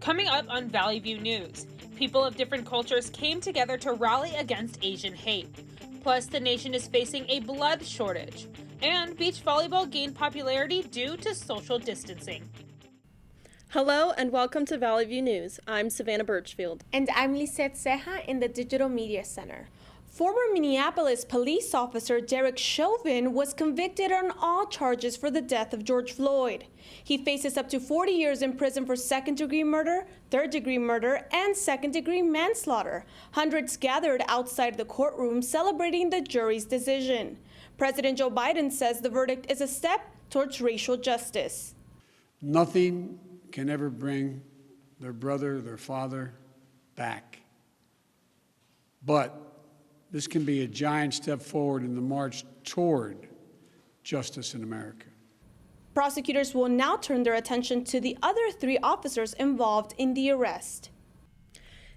Coming up on Valley View News, people of different cultures came together to rally against Asian hate. Plus, the nation is facing a blood shortage. And beach volleyball gained popularity due to social distancing. Hello and welcome to Valley View News. I'm Savannah Birchfield. And I'm Lisette Ceja in the Digital Media Center. Former Minneapolis police officer Derek Chauvin was convicted on all charges for the death of George Floyd. He faces up to 40 years in prison for second-degree murder, third-degree murder, and second-degree manslaughter. Hundreds gathered outside the courtroom celebrating the jury's decision. President Joe Biden says the verdict is a step towards racial justice. Nothing can ever bring their brother, their father back. But this can be a giant step forward in the march toward justice in America. Prosecutors will now turn their attention to the other 3 officers involved in the arrest.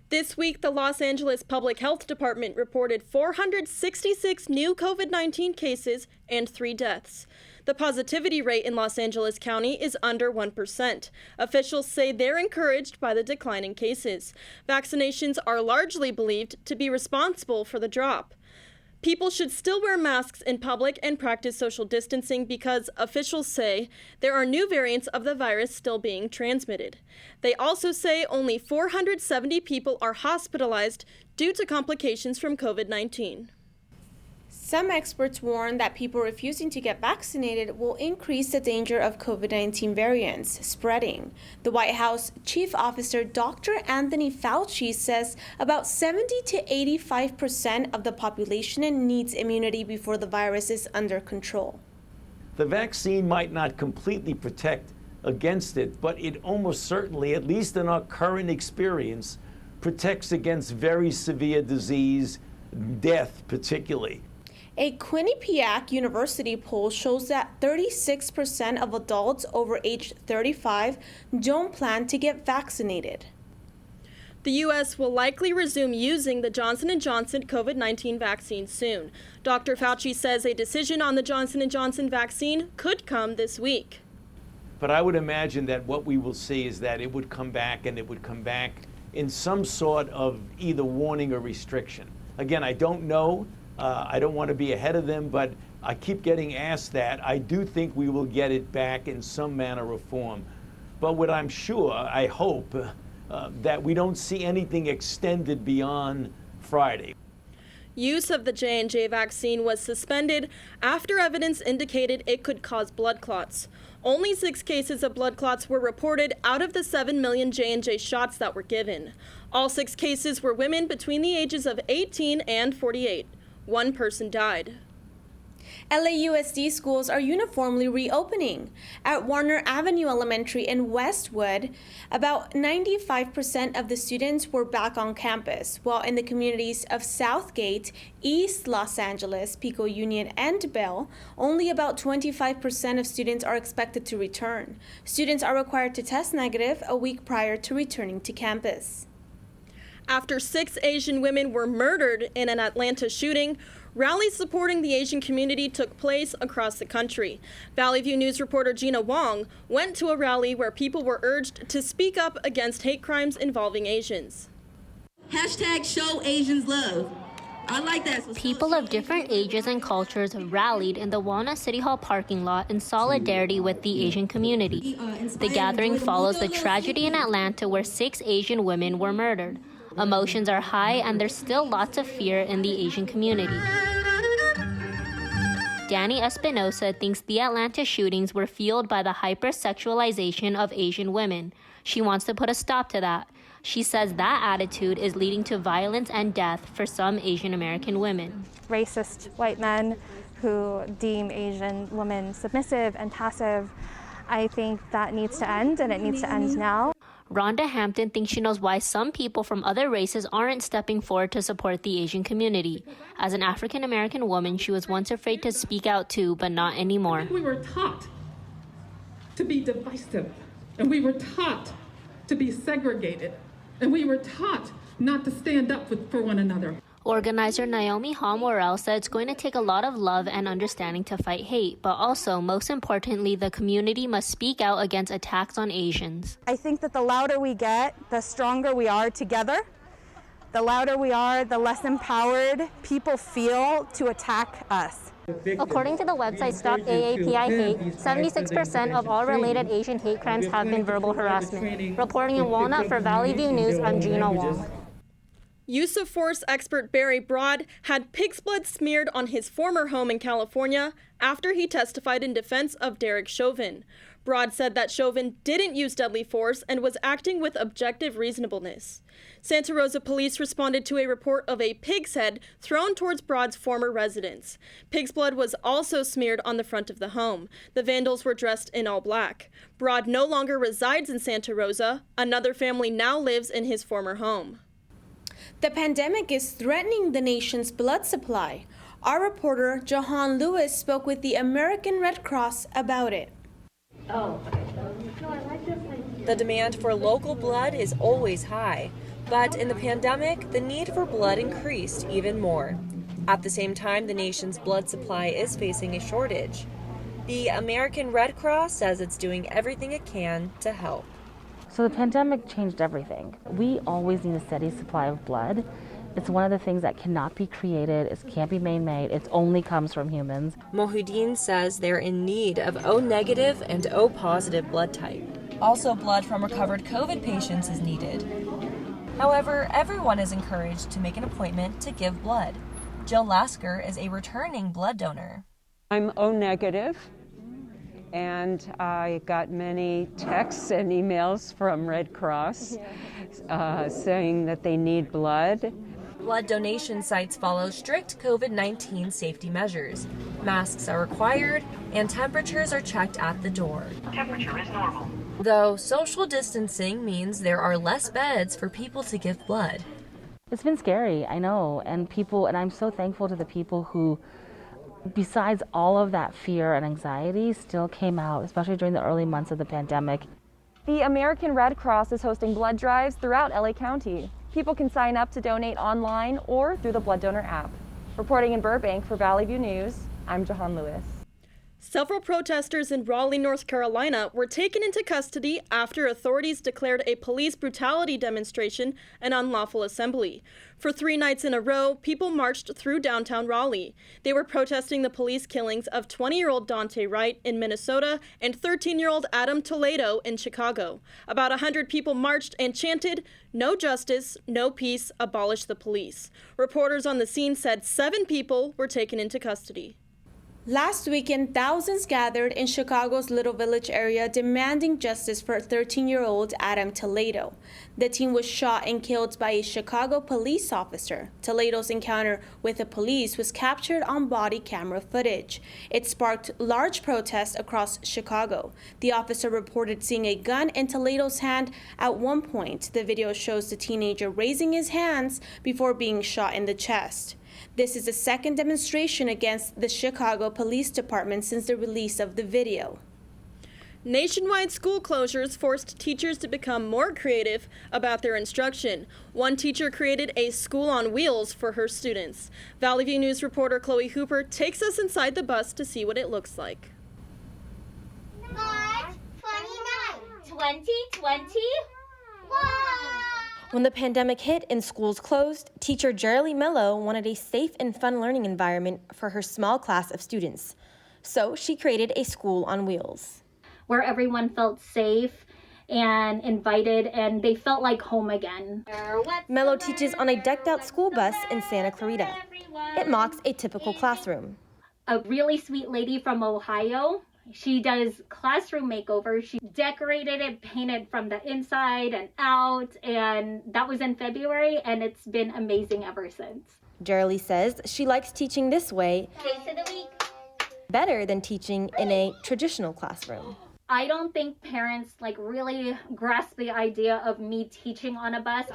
This week, the Los Angeles Public Health Department reported 466 new COVID-19 cases and 3 deaths. The positivity rate in Los Angeles County is under 1%. Officials say they're encouraged by the decline in cases. Vaccinations are largely believed to be responsible for the drop. People should still wear masks in public and practice social distancing because officials say there are new variants of the virus still being transmitted. They also say only 470 people are hospitalized due to complications from COVID-19. Some experts warn that people refusing to get vaccinated will increase the danger of COVID-19 variants spreading. The White House Chief Officer Dr. Anthony Fauci says about 70 to 85% of the population needs immunity before the virus is under control. The vaccine might not completely protect against it, but it almost certainly, at least in our current experience, protects against very severe disease, death particularly. A Quinnipiac University poll shows that 36% of adults over age 35 don't plan to get vaccinated. The U.S. will likely resume using the Johnson & Johnson COVID-19 vaccine soon. Dr. Fauci says a decision on the Johnson & Johnson vaccine could come this week. But I would imagine that what we will see is that it would come back, and it would come back in some sort of either warning or restriction. Again, I don't know. I don't want to be ahead of them, but I keep getting asked that. I do think we will get it back in some manner or form. But what I'm sure, I hope, that we don't see anything extended beyond Friday. Use of the J&J vaccine was suspended after evidence indicated it could cause blood clots. Only 6 cases of blood clots were reported out of the 7 million J&J shots that were given. All 6 cases were women between the ages of 18 and 48. 1 person died. LAUSD schools are uniformly reopening. At Warner Avenue Elementary in Westwood, about 95% of the students were back on campus, while in the communities of Southgate, East Los Angeles, Pico Union, and Bell, only about 25% of students are expected to return. Students are required to test negative a week prior to returning to campus. After 6 Asian women were murdered in an Atlanta shooting, rallies supporting the Asian community took place across the country. Valley View News reporter Gina Wong went to a rally where people were urged to speak up against hate crimes involving Asians. Hashtag show Asians love. I like that. People of different ages and cultures rallied in the Walnut City Hall parking lot in solidarity with the Asian community. The gathering follows the tragedy in Atlanta where 6 Asian women were murdered. Emotions are high and there's still lots of fear in the Asian community. Danny Espinosa thinks the Atlanta shootings were fueled by the hypersexualization of Asian women. She wants to put a stop to that. She says that attitude is leading to violence and death for some Asian American women. Racist white men who deem Asian women submissive and passive, I think that needs to end, and it needs to end now. Rhonda Hampton thinks she knows why some people from other races aren't stepping forward to support the Asian community. As an African-American woman, she was once afraid to speak out too, but not anymore. I think we were taught to be divisive, and we were taught to be segregated, and we were taught not to stand up for one another. Organizer Naomi Hall-Morrell said it's going to take a lot of love and understanding to fight hate, but also, most importantly, the community must speak out against attacks on Asians. I think that the louder we get, the stronger we are together. The louder we are, the less empowered people feel to attack us. According to the website Stop AAPI Hate, 76% of all related Asian hate crimes have been verbal harassment. Reporting in Walnut for Valley View News, I'm Gina Wong. Use of force expert Barry Broad had pig's blood smeared on his former home in California after he testified in defense of Derek Chauvin. Broad said that Chauvin didn't use deadly force and was acting with objective reasonableness. Santa Rosa police responded to a report of a pig's head thrown towards Broad's former residence. Pig's blood was also smeared on the front of the home. The vandals were dressed in all black. Broad no longer resides in Santa Rosa. Another family now lives in his former home. The pandemic is threatening the nation's blood supply. Our reporter, Jahan Lewis, spoke with the American Red Cross about it. The demand for local blood is always high, but in the pandemic, the need for blood increased even more. At the same time, the nation's blood supply is facing a shortage. The American Red Cross says it's doing everything it can to help. So the pandemic changed everything. We always need a steady supply of blood. It's one of the things that cannot be created, it can't be man-made, it only comes from humans. Mohudeen says they're in need of O negative and O positive blood type. Also, blood from recovered COVID patients is needed. However, everyone is encouraged to make an appointment to give blood. Jill Lasker is a returning blood donor. I'm O negative. And I got many texts and emails from Red Cross saying that they need blood. Blood donation sites follow strict COVID-19 safety measures. Masks are required and temperatures are checked at the door. Temperature is normal. Though social distancing means there are less beds for people to give blood. It's been scary, I know, and I'm so thankful to the people who, besides all of that fear and anxiety, still came out, especially during the early months of the pandemic. The American Red Cross is hosting blood drives throughout LA County. People can sign up to donate online or through the blood donor app. Reporting in Burbank for Valley View News, I'm Jahan Lewis. Several protesters in Raleigh, North Carolina were taken into custody after authorities declared a police brutality demonstration an unlawful assembly. For 3 nights in a row, people marched through downtown Raleigh. They were protesting the police killings of 20-year-old Dante Wright in Minnesota and 13-year-old Adam Toledo in Chicago. About 100 people marched and chanted, "No justice, no peace, abolish the police." Reporters on the scene said 7 people were taken into custody. Last weekend, thousands gathered in Chicago's Little Village area demanding justice for 13-year-old Adam Toledo. The teen was shot and killed by a Chicago police officer. Toledo's encounter with the police was captured on body camera footage. It sparked large protests across Chicago. The officer reported seeing a gun in Toledo's hand at one point. The video shows the teenager raising his hands before being shot in the chest. This is the second demonstration against the Chicago Police Department since the release of the video. Nationwide school closures forced teachers to become more creative about their instruction. One teacher created a school on wheels for her students. Valley View News reporter Chloe Hooper takes us inside the bus to see what it looks like. March 29, 2021. When the pandemic hit and schools closed, teacher Jerry Mello wanted a safe and fun learning environment for her small class of students. So she created a school on wheels, where everyone felt safe and invited and they felt like home again. Mello teaches on a decked-out school bus in Santa Clarita. It mocks a typical classroom. A really sweet lady from Ohio, she does classroom makeovers. She decorated it, painted from the inside and out, and that was in February, and it's been amazing ever since. Jerry says she likes teaching this way better than teaching in a traditional classroom. I don't think parents really grasp the idea of me teaching on a bus.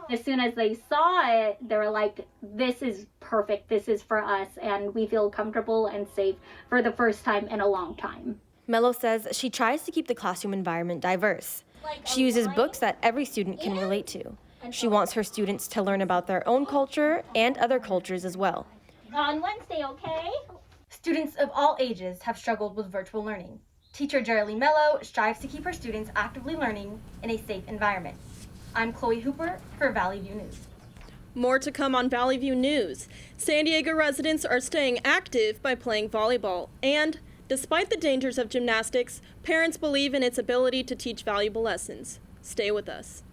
As soon as they saw it, they were like, this is perfect, this is for us, and we feel comfortable and safe for the first time in a long time. Mello says she tries to keep the classroom environment diverse. She uses books that every student can relate to. She wants her students to learn about their own culture and other cultures as well. On Wednesday, okay? Students of all ages have struggled with virtual learning. Teacher Dailyn Mello strives to keep her students actively learning in a safe environment. I'm Chloe Hooper for Valley View News. More to come on Valley View News. San Diego residents are staying active by playing volleyball. And despite the dangers of gymnastics, parents believe in its ability to teach valuable lessons. Stay with us.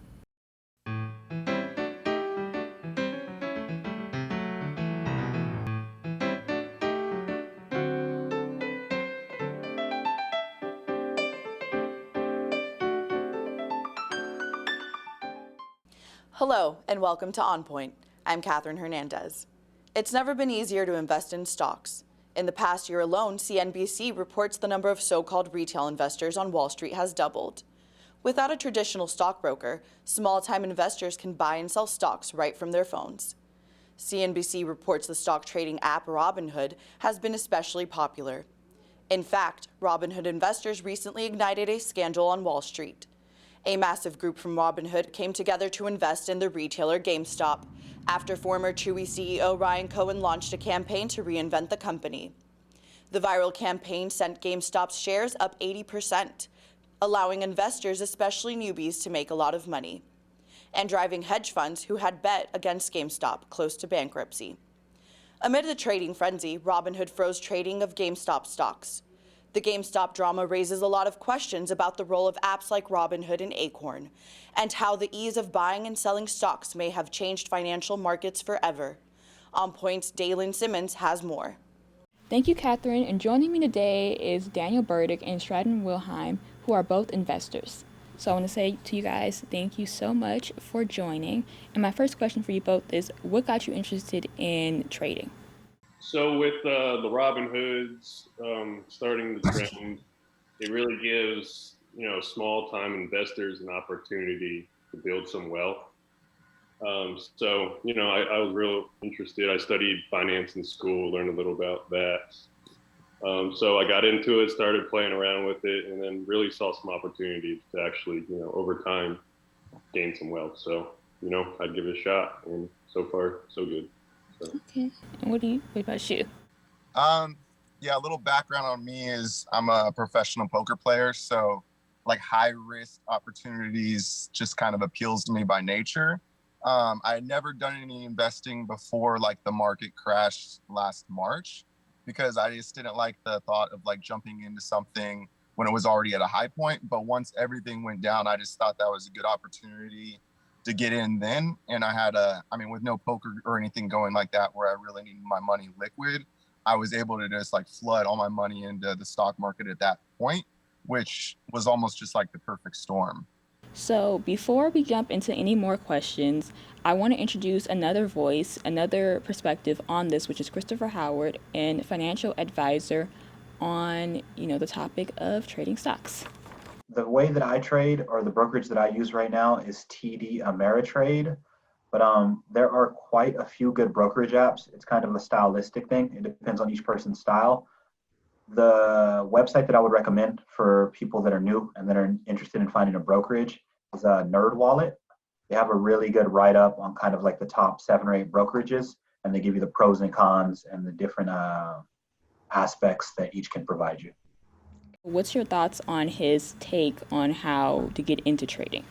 Hello, and welcome to On Point. I'm Catherine Hernandez. It's never been easier to invest in stocks. In the past year alone, CNBC reports the number of so-called retail investors on Wall Street has doubled. Without a traditional stockbroker, small-time investors can buy and sell stocks right from their phones. CNBC reports the stock trading app Robinhood has been especially popular. In fact, Robinhood investors recently ignited a scandal on Wall Street. A massive group from Robinhood came together to invest in the retailer GameStop after former Chewy CEO Ryan Cohen launched a campaign to reinvent the company. The viral campaign sent GameStop's shares up 80%, allowing investors, especially newbies, to make a lot of money, and driving hedge funds who had bet against GameStop close to bankruptcy. Amid the trading frenzy, Robinhood froze trading of GameStop stocks. The GameStop drama raises a lot of questions about the role of apps like Robinhood and Acorn, and how the ease of buying and selling stocks may have changed financial markets forever. On Point's Dailyn Simmons has more. Thank you, Catherine, and joining me today is Daniel Burdick and Stratton Wilhelm, who are both investors. So I want to say to you guys, thank you so much for joining. And my first question for you both is, what got you interested in trading? So with the Robinhoods starting the trend, it really gives small-time investors an opportunity to build some wealth. So I was real interested. I studied finance in school, learned a little about that. So I got into it, started playing around with it, and then really saw some opportunities to actually over time gain some wealth. So I'd give it a shot, and so far so good. So. Okay. And what about you? Yeah, a little background on me is I'm a professional poker player, so like high risk opportunities just kind of appeals to me by nature. I had never done any investing before like the market crashed last March, because I just didn't like the thought of like jumping into something when it was already at a high point. But once everything went down, I just thought that was a good opportunity to get in then. And I had with no poker or anything going like that where I really needed my money liquid, I was able to just like flood all my money into the stock market at that point, which was almost just like the perfect storm. So before we jump into any more questions, I want to introduce another voice, another perspective on this, which is Christopher Howard, and financial advisor on, the topic of trading stocks. The way that I trade, or the brokerage that I use right now, is TD Ameritrade. But there are quite a few good brokerage apps. It's kind of a stylistic thing. It depends on each person's style. The website that I would recommend for people that are new and that are interested in finding a brokerage is NerdWallet. They have a really good write-up on kind of like the top 7 or 8 brokerages, and they give you the pros and cons and the different aspects that each can provide you. What's your thoughts on his take on how to get into trading?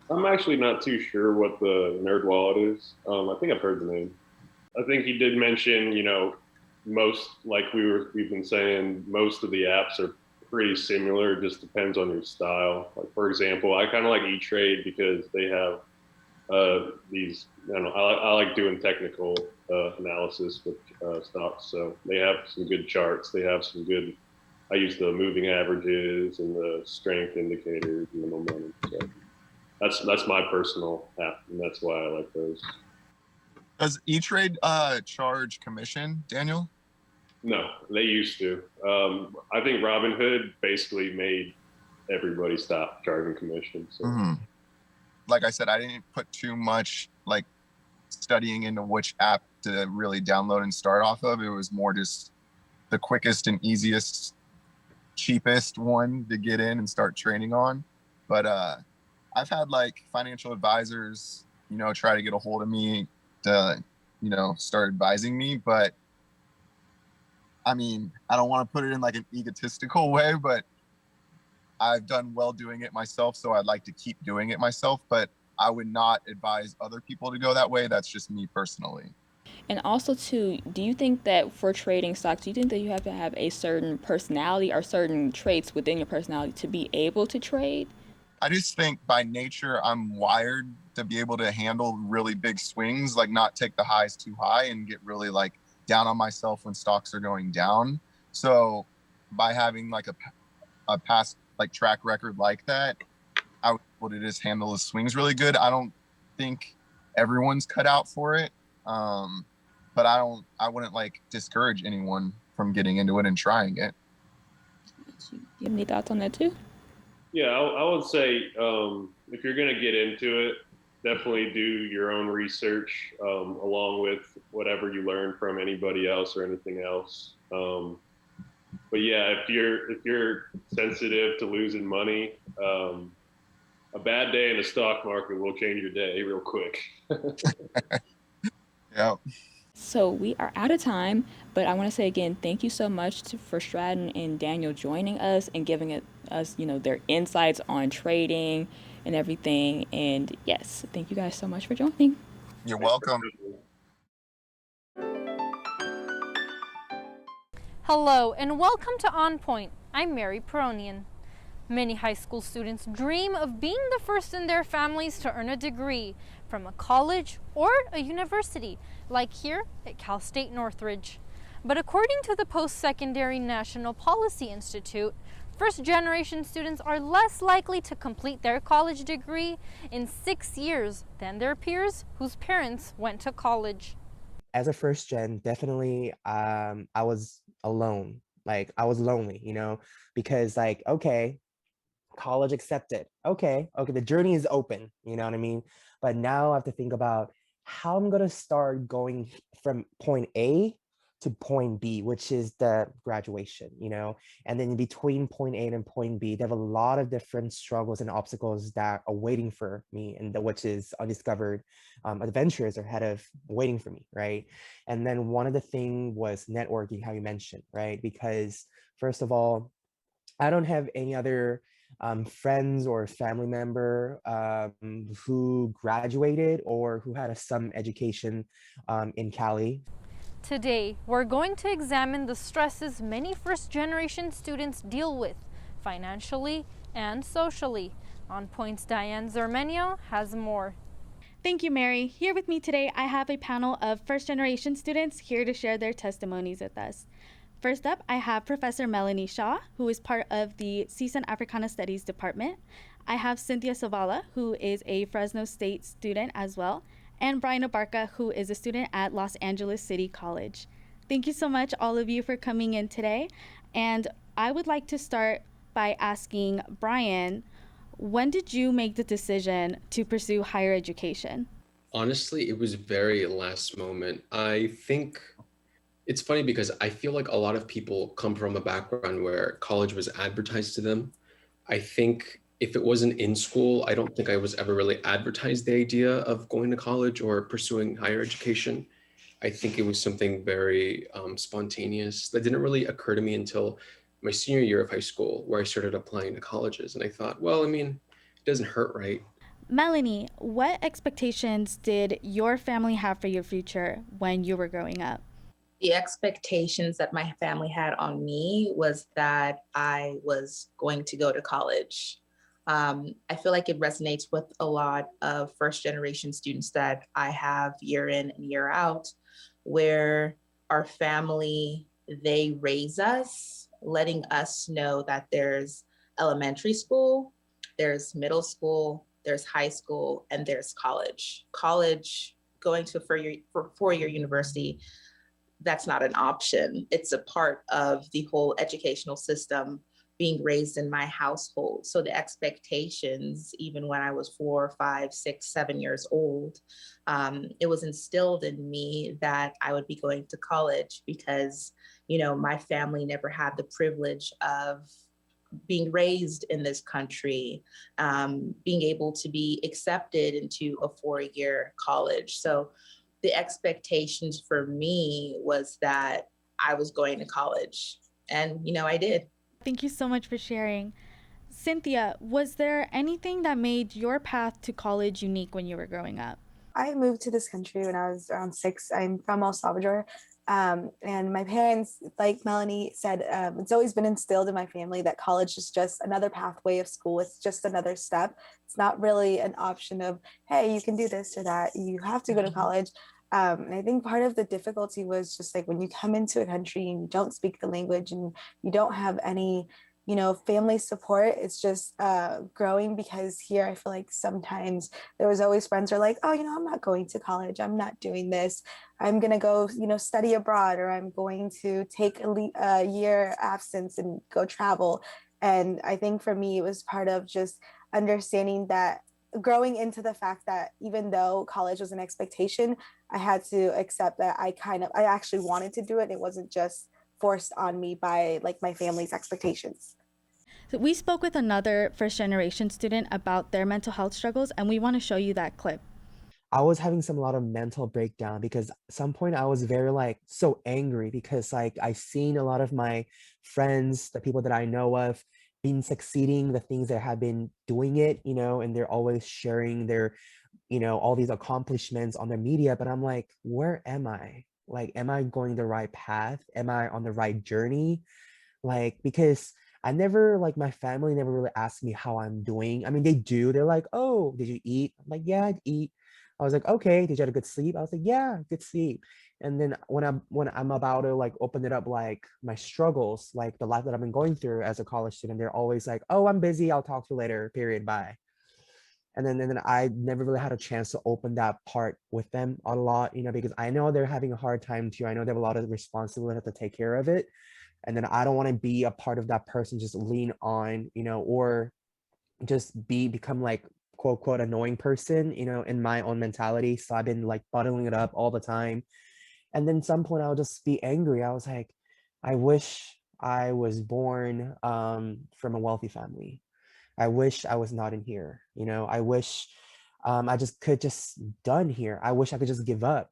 I'm actually not too sure what the NerdWallet is. I think I've heard the name. I think he did mention, most, like we've been saying, most of the apps are pretty similar. It just depends on your style. Like, for example, I kind of like E-Trade because they have these, I like doing technical analysis with stocks. So they have some good charts. They have some good, I use the moving averages and the strength indicators and the momentum. So that's my personal app, and that's why I like those. Does E-Trade charge commission, Daniel? No, they used to. I think Robinhood basically made everybody stop charging commission. So. Like I said, I didn't put too much like studying into which app to really download and start off of. It was more just the quickest and easiest, cheapest one to get in and start training on. But I've had like financial advisors try to get a hold of me to, start advising me. But I mean, I don't want to put it in like an egotistical way, but I've done well doing it myself. So I'd like to keep doing it myself, but I would not advise other people to go that way. That's just me personally. And also, too, do you think that for trading stocks, do you think that you have to have a certain personality or certain traits within your personality to be able to trade? I just think by nature, I'm wired to be able to handle really big swings, like not take the highs too high and get really like down on myself when stocks are going down. So by having like a past like track record like that, I was able to just handle the swings really good. I don't think everyone's cut out for it. But I wouldn't like discourage anyone from getting into it and trying it. Do you have any thoughts on that too? Yeah, I would say if you're going to get into it, definitely do your own research along with whatever you learn from anybody else or anything else. But yeah, if you're sensitive to losing money, a bad day in the stock market will change your day real quick. Yeah. So we are out of time, but I want to say again, thank you so much for Stratton and Daniel joining us and giving us, their insights on trading and everything. And yes, thank you guys so much for joining. You're welcome. Hello and welcome to On Point. I'm Mary Peronian. Many high school students dream of being the first in their families to earn a degree from a college or a university, like here at Cal State Northridge. But according to the Post-Secondary National Policy Institute, first-generation students are less likely to complete their college degree in 6 years than their peers whose parents went to college. As a first gen, definitely I was alone. Like I was lonely, because like, okay, college accepted. Okay, the journey is open, you know what I mean? But now I have to think about how I'm gonna start going from point A to point B, which is the graduation, and then in between point A and point B, they have a lot of different struggles and obstacles that are waiting for me, and which is undiscovered adventures are ahead of waiting for me, right? And then one of the things was networking, how you mentioned, right? Because first of all, I don't have any other friends or family member who graduated or who had some education in Cali. Today, we're going to examine the stresses many first-generation students deal with, financially and socially. On Point's Diane Zermenio has more. Thank you, Mary. Here with me today, I have a panel of first-generation students here to share their testimonies with us. First up, I have Professor Melanie Shaw, who is part of the CSUN Africana Studies Department. I have Cynthia Savala, who is a Fresno State student as well, and Brian Abarca, who is a student at Los Angeles City College. Thank you so much, all of you, for coming in today. And I would like to start by asking Brian, when did you make the decision to pursue higher education? Honestly, it was very last moment. I think it's funny because I feel like a lot of people come from a background where college was advertised to them. I think if it wasn't in school, I don't think I was ever really advertised the idea of going to college or pursuing higher education. I think it was something very spontaneous that didn't really occur to me until my senior year of high school, where I started applying to colleges. And I thought, well, I mean, it doesn't hurt, right? Melanie, what expectations did your family have for your future when you were growing up? The expectations that my family had on me was that I was going to go to college. I feel like it resonates with a lot of first generation students that I have year in and year out, where our family, they raise us, letting us know that there's elementary school, there's middle school, there's high school, and there's college. College, going to a four-year university, that's not an option. It's a part of the whole educational system being raised in my household. So the expectations, even when I was 4, 5, 6, 7 years old, it was instilled in me that I would be going to college because, my family never had the privilege of being raised in this country, being able to be accepted into a 4-year college. So the expectations for me was that I was going to college, and I did. Thank you so much for sharing. Cynthia, was there anything that made your path to college unique when you were growing up? I moved to this country when I was around 6. I'm from El Salvador. And my parents, like Melanie said, it's always been instilled in my family that college is just another pathway of school. It's just another step. It's not really an option of, hey, you can do this or that. You have to go to college. And I think part of the difficulty was just like when you come into a country and you don't speak the language and you don't have any family support, it's just growing, because here I feel like sometimes there was always friends who are like, oh, I'm not going to college. I'm not doing this. I'm going to go, study abroad, or I'm going to take a year absence and go travel. And I think for me, it was part of just understanding that, growing into the fact that even though college was an expectation, I had to accept that I actually wanted to do it. It wasn't just forced on me by like my family's expectations. So we spoke with another first generation student about their mental health struggles, and we want to show you that clip. I was having a lot of mental breakdown because at some point I was very so angry because I seen a lot of my friends, the people that I know of, been succeeding, the things that have been doing it, and they're always sharing their, all these accomplishments on their media. But I'm like, where am I? Am I going the right path? Am I on the right journey? Because I never, my family never really asked me how I'm doing. I mean, they do. They're like, oh, did you eat? I'm like, yeah, I'd eat. I was like, okay, did you have a good sleep? I was like, yeah, good sleep. And then when I'm about to open it up, my struggles, the life that I've been going through as a college student, they're always like, oh, I'm busy, I'll talk to you later, period, bye. And then I never really had a chance to open that part with them a lot, because I know they're having a hard time too. I know they have a lot of responsibility to take care of it. And then I don't want to be a part of that person, just lean on, or just become quote, quote, annoying person, in my own mentality. So I've been bottling it up all the time. And then some point I'll just be angry. I was like, I wish I was born from a wealthy family. I wish I was not in here. I wish I just could just done here. I wish I could just give up.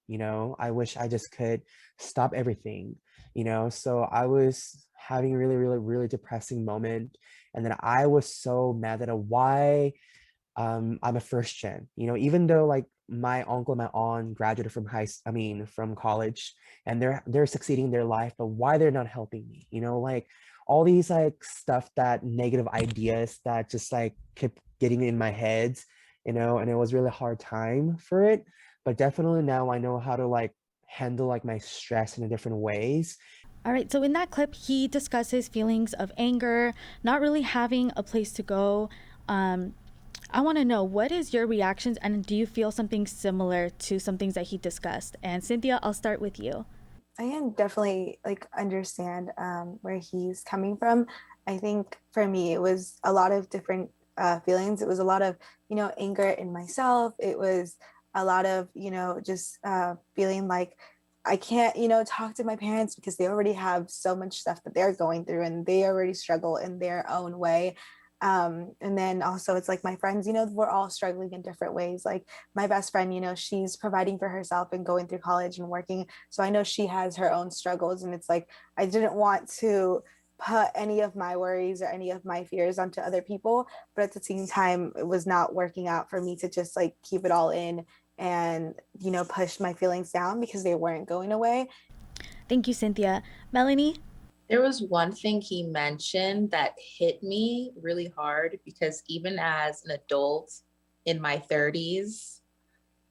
I wish I just could stop everything. So I was having a really, really, really depressing moment. And then I was so mad at why I'm a first gen, even though my uncle and my aunt graduated from from college, and they're succeeding in their life, but why they're not helping me, all these stuff, that negative ideas that just kept getting in my head, and it was really hard time for it. But definitely now I know how to handle my stress in a different ways. All right, so in that clip, he discusses feelings of anger, not really having a place to go. I want to know, what is your reactions, and do you feel something similar to some things that he discussed? And Cynthia, I'll start with you. I can definitely understand where he's coming from. I think for me, it was a lot of different feelings. It was a lot of, anger in myself. It was a lot of, just feeling like I can't, talk to my parents because they already have so much stuff that they're going through and they already struggle in their own way. And then also it's my friends, we're all struggling in different ways. My best friend, she's providing for herself and going through college and working. So I know she has her own struggles, and it's I didn't want to put any of my worries or any of my fears onto other people. But at the same time, it was not working out for me to just keep it all in and, push my feelings down because they weren't going away. Thank you, Cynthia. Melanie? There was one thing he mentioned that hit me really hard, because even as an adult in my 30s,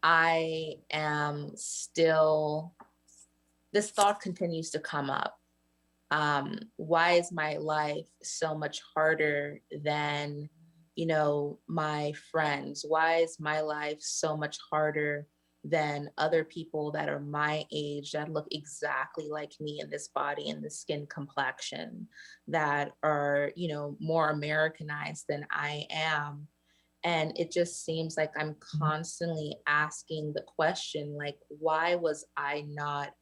I am still, this thought continues to come up. Why is my life so much harder than, my friends? Why is my life so much harder than other people that are my age, that look exactly like me in this body and this skin complexion, that are, more Americanized than I am? And it just seems like I'm constantly asking the question, why was I not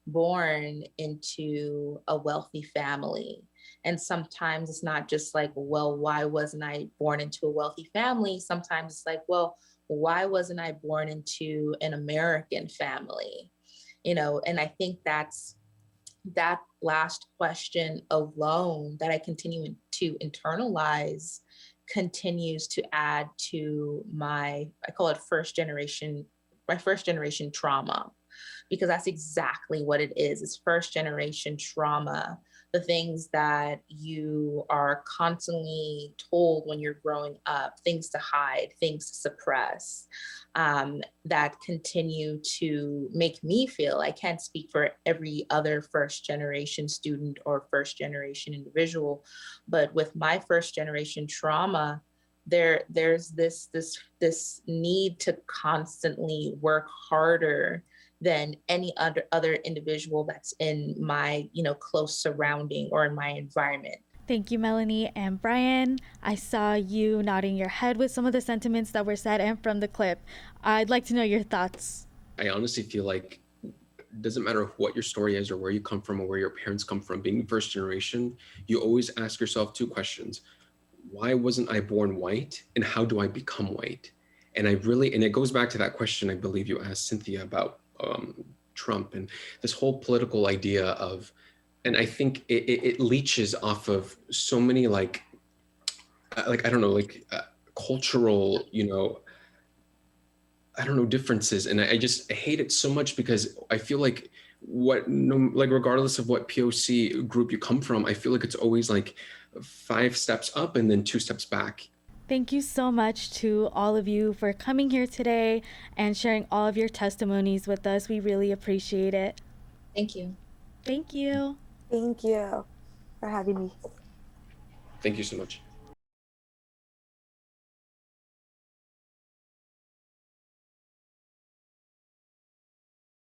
born into a wealthy family. And sometimes it's not just like, well, why wasn't I born into a wealthy family? Sometimes it's like, well, why wasn't I born into an American family? You know, and I think that's that last question alone that I continue to internalize continues to add to my, I call it my first generation trauma, because that's exactly what it is. It's first generation trauma. The things that you are constantly told when you're growing up, things to hide, things to suppress, that continue to make me feel, I can't speak for every other first generation student or first generation individual, but with my first generation trauma, there's this need to constantly work harder than any other individual that's in my, close surrounding or in my environment. Thank you, Melanie. And Brian, I saw you nodding your head with some of the sentiments that were said and from the clip. I'd like to know your thoughts. I honestly feel like it doesn't matter what your story is or where you come from or where your parents come from. Being first generation, you always ask yourself two questions. Why wasn't I born white? And how do I become white? And it goes back to that question I believe you asked Cynthia about Trump and this whole political idea of, and I think it leaches off of so many cultural, differences. And I hate it so much because I feel like regardless of what POC group you come from, I feel like it's always like 5 steps up and then 2 steps back. Thank you so much to all of you for coming here today and sharing all of your testimonies with us. We really appreciate it. Thank you. Thank you. Thank you for having me. Thank you so much.